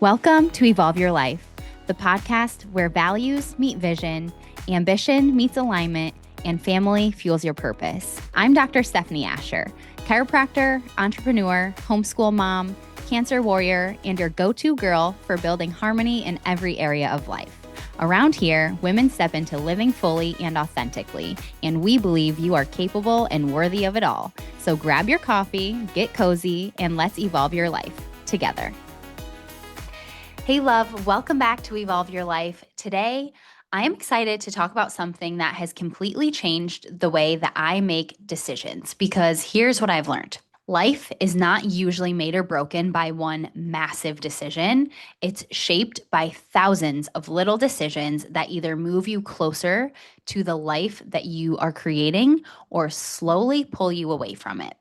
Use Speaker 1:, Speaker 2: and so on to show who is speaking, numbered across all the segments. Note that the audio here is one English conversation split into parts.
Speaker 1: Welcome to Evolve Your Life, the podcast where values meet vision, ambition meets alignment, and family fuels your purpose. I'm Dr. Stefanie Ascher, chiropractor, entrepreneur, homeschool mom, cancer warrior, and your go-to girl for building harmony in every area of life. Around here, women step into living fully and authentically, and we believe you are capable and worthy of it all. So grab your coffee, get cozy, and let's evolve your life together. Hey love, welcome back to Evolve Your Life. Today, I am excited to talk about something that has completely changed the way that I make decisions, because here's what I've learned. Life is not usually made or broken by one massive decision. It's shaped by thousands of little decisions that either move you closer to the life that you are creating or slowly pull you away from it.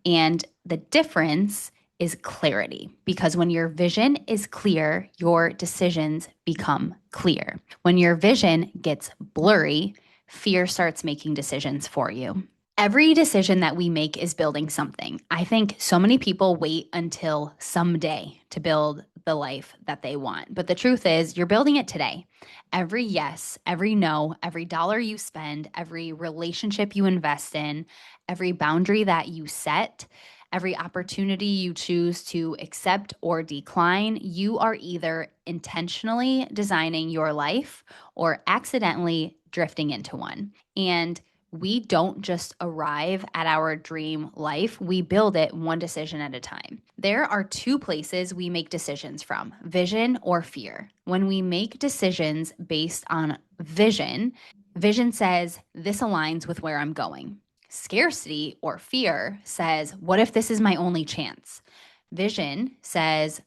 Speaker 1: And the difference is clarity, because when your vision is clear, your decisions become clear. When your vision gets blurry, fear starts making decisions for you. Every decision that we make is building something. I think so many people wait until someday to build the life that they want. But the truth is, you're building it today. Every yes, every no, every dollar you spend, every relationship you invest in, every boundary that you set, every opportunity you choose to accept or decline, you are either intentionally designing your life or accidentally drifting into one. And we don't just arrive at our dream life, we build it one decision at a time. There are two places we make decisions from: vision or fear. When we make decisions based on vision, vision says, this aligns with where I'm going. Scarcity or fear says, what if this is my only chance? Vision says,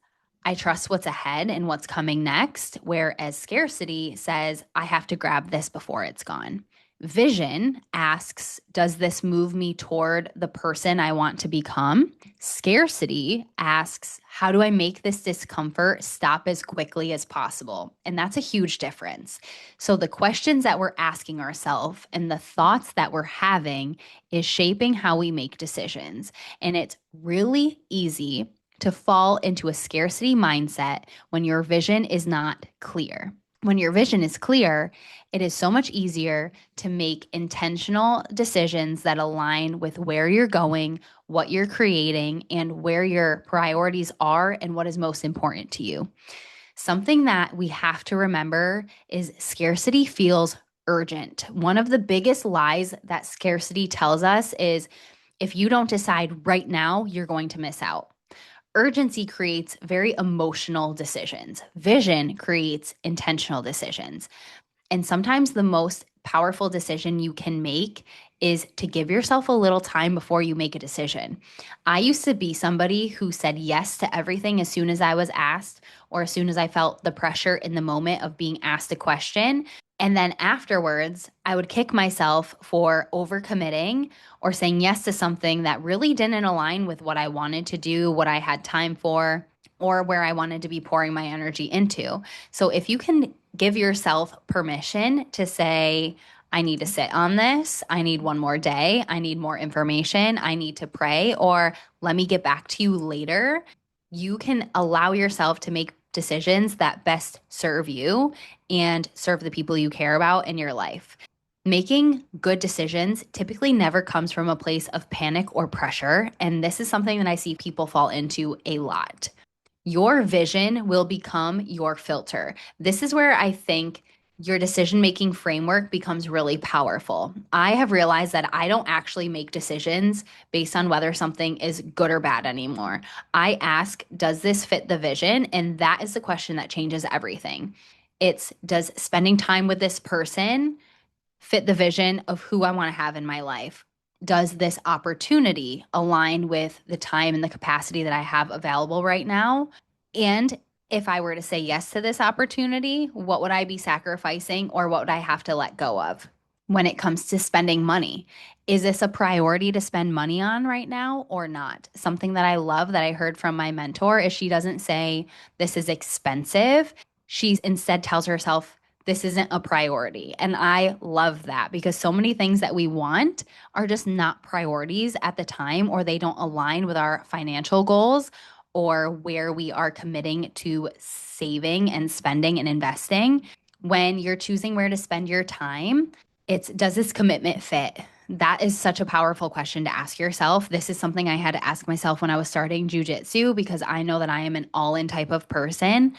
Speaker 1: I trust what's ahead and what's coming next, whereas scarcity says, I have to grab this before it's gone. Vision asks, does this move me toward the person I want to become? Scarcity asks, how do I make this discomfort stop as quickly as possible? And that's a huge difference. So the questions that we're asking ourselves and the thoughts that we're having is shaping how we make decisions. And it's really easy to fall into a scarcity mindset when your vision is not clear. When your vision is clear, it is so much easier to make intentional decisions that align with where you're going, what you're creating, and where your priorities are and what is most important to you. Something that we have to remember is scarcity feels urgent. One of the biggest lies that scarcity tells us is if you don't decide right now, you're going to miss out. Urgency creates very emotional decisions. Vision creates intentional decisions. And sometimes the most powerful decision you can make is to give yourself a little time before you make a decision. I used to be somebody who said yes to everything as soon as I was asked, or as soon as I felt the pressure in the moment of being asked a question. And then afterwards, I would kick myself for overcommitting or saying yes to something that really didn't align with what I wanted to do, what I had time for, or where I wanted to be pouring my energy into. So if you can give yourself permission to say, I need to sit on this, I need one more day, I need more information, I need to pray, or let me get back to you later, you can allow yourself to make decisions that best serve you and serve the people you care about in your life. Making good decisions typically never comes from a place of panic or pressure, and this is something that I see people fall into a lot. Your vision will become your filter. This is where I think your decision-making framework becomes really powerful. I have realized that I don't actually make decisions based on whether something is good or bad anymore. I ask, does this fit the vision? And that is the question that changes everything. It's, does spending time with this person fit the vision of who I want to have in my life? Does this opportunity align with the time and the capacity that I have available right now? And if I were to say yes to this opportunity, what would I be sacrificing or what would I have to let go of? When it comes to spending money, is this a priority to spend money on right now or not? Something that I love that I heard from my mentor is she doesn't say this is expensive. She instead tells herself, this isn't a priority. And I love that because so many things that we want are just not priorities at the time, or they don't align with our financial goals, or where we are committing to saving and spending and investing, when you're choosing where to spend your time, it's, does this commitment fit? That is such a powerful question to ask yourself. This is something I had to ask myself when I was starting jujitsu, because I know that I am an all-in type of person.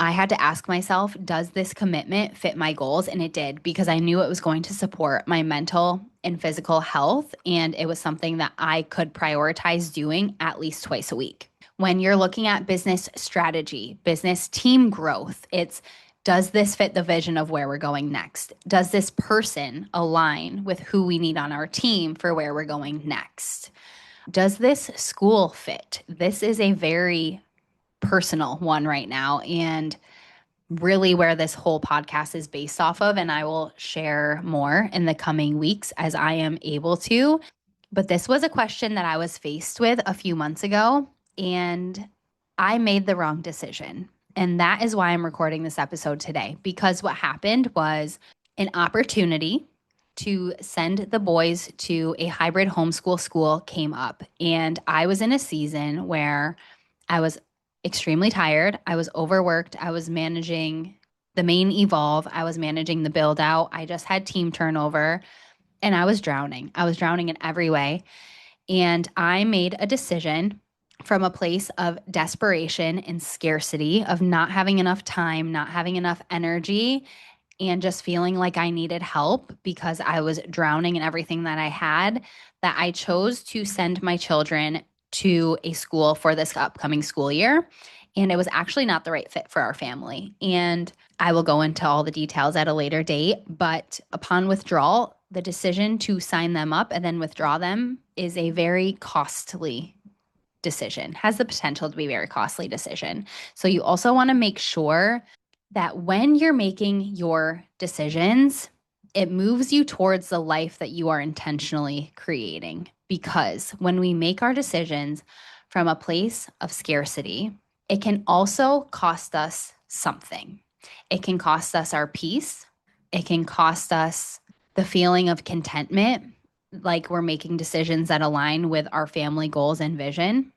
Speaker 1: I had to ask myself, does this commitment fit my goals? And it did, because I knew it was going to support my mental and physical health. And it was something that I could prioritize doing at least twice a week. When you're looking at business strategy, business team growth, it's, does this fit the vision of where we're going next? Does this person align with who we need on our team for where we're going next? Does this school fit? This is a very personal one right now, and really where this whole podcast is based off of. And I will share more in the coming weeks as I am able to. But this was a question that I was faced with a few months ago, and I made the wrong decision. And that is why I'm recording this episode today, because what happened was an opportunity to send the boys to a hybrid homeschool school came up. And I was in a season where I was extremely tired. I was overworked. I was managing the main evolve. I was managing the build out. I just had team turnover, and I was drowning. I was drowning in every way. And I made a decision from a place of desperation and scarcity, of not having enough time, not having enough energy, and just feeling like I needed help because I was drowning in everything that I had, that I chose to send my children to a school for this upcoming school year. And it was actually not the right fit for our family. And I will go into all the details at a later date. But upon withdrawal, the decision to sign them up and then withdraw them is a very costly decision, has the potential to be a very costly decision. So you also want to make sure that when you're making your decisions, it moves you towards the life that you are intentionally creating. Because when we make our decisions from a place of scarcity, it can also cost us something. It can cost us our peace. It can cost us the feeling of contentment, like we're making decisions that align with our family goals and vision.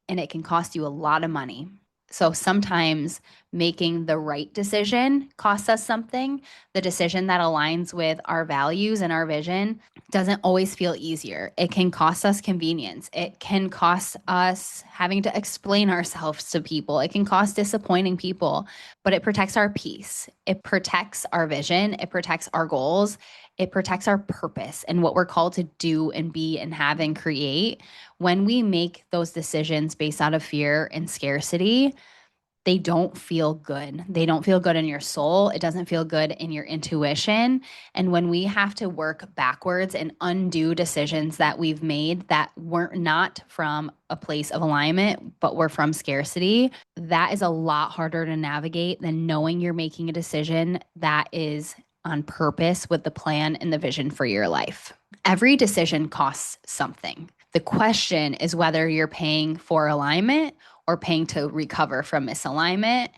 Speaker 1: And it can cost you a lot of money. So sometimes making the right decision costs us something. The decision that aligns with our values and our vision doesn't always feel easier. It can cost us convenience. It can cost us having to explain ourselves to people. It can cost disappointing people, but it protects our peace. It protects our vision. It protects our goals. It protects our purpose and what we're called to do and be and have and create. When we make those decisions based out of fear and scarcity, they don't feel good. They don't feel good in your soul. It doesn't feel good in your intuition. And when we have to work backwards and undo decisions that we've made that weren't not from a place of alignment, but were from scarcity, that is a lot harder to navigate than knowing you're making a decision that is on purpose with the plan and the vision for your life. Every decision costs something. The question is whether you're paying for alignment or paying to recover from misalignment.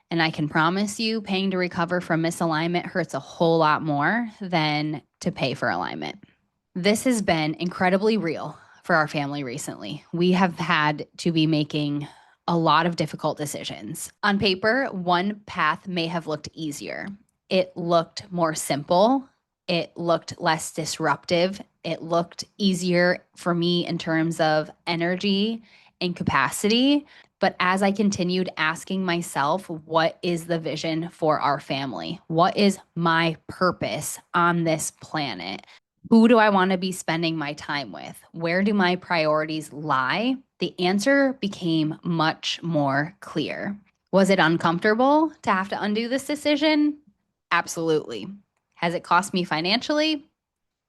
Speaker 1: And I can promise you, paying to recover from misalignment hurts a whole lot more than to pay for alignment. This has been incredibly real for our family recently. We have had to be making a lot of difficult decisions. On paper, one path may have looked easier. It looked more simple. It looked less disruptive. It looked easier for me in terms of energy and capacity. But as I continued asking myself, what is the vision for our family? What is my purpose on this planet? Who do I want to be spending my time with? Where do my priorities lie? The answer became much more clear. Was it uncomfortable to have to undo this decision? Absolutely. Has it cost me financially?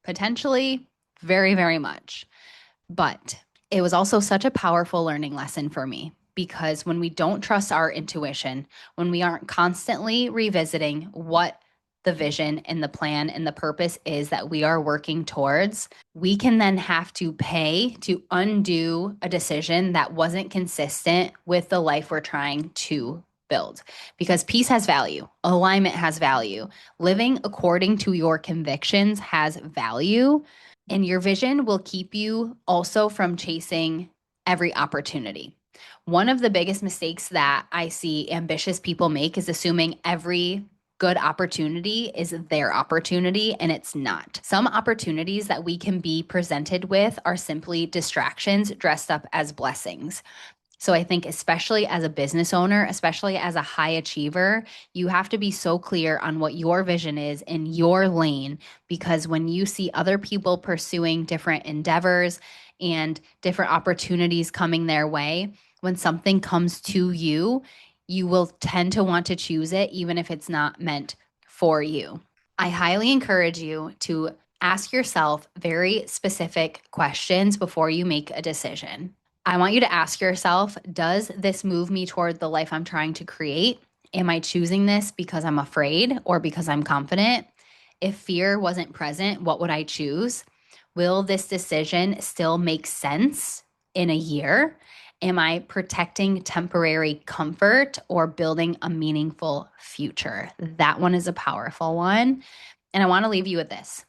Speaker 1: Potentially, very, very much. But it was also such a powerful learning lesson for me, because when we don't trust our intuition, when we aren't constantly revisiting what the vision and the plan and the purpose is that we are working towards, we can then have to pay to undo a decision that wasn't consistent with the life we're trying to build. Because peace has value, alignment has value, living according to your convictions has value, and your vision will keep you also from chasing every opportunity. One of the biggest mistakes that I see ambitious people make is assuming every good opportunity is their opportunity, and it's not. Some opportunities that we can be presented with are simply distractions dressed up as blessings. So I think especially as a business owner, especially as a high achiever, you have to be so clear on what your vision is in your lane, because when you see other people pursuing different endeavors and different opportunities coming their way, when something comes to you, you will tend to want to choose it even if it's not meant for you. I highly encourage you to ask yourself very specific questions before you make a decision. I want you to ask yourself, does this move me toward the life I'm trying to create? Am I choosing this because I'm afraid or because I'm confident? If fear wasn't present, what would I choose? Will this decision still make sense in a year? Am I protecting temporary comfort or building a meaningful future? That one is a powerful one. And I want to leave you with this.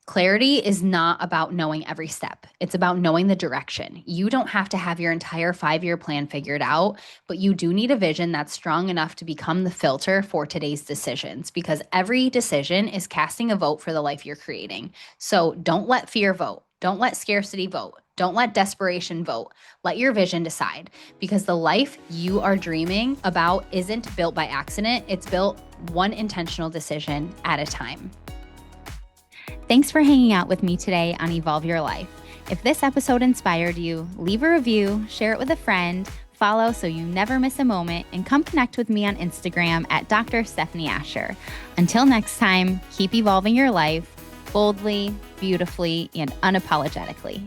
Speaker 1: Clarity is not about knowing every step. It's about knowing the direction. You don't have to have your entire 5-year plan figured out, but you do need a vision that's strong enough to become the filter for today's decisions, because every decision is casting a vote for the life you're creating. So don't let fear vote. Don't let scarcity vote. Don't let desperation vote. Let your vision decide, because the life you are dreaming about isn't built by accident. It's built one intentional decision at a time. Thanks for hanging out with me today on Evolve Your Life. If this episode inspired you, leave a review, share it with a friend, follow so you never miss a moment, and come connect with me on Instagram at Dr. Stefanie Ascher. Until next time, keep evolving your life boldly, beautifully, and unapologetically.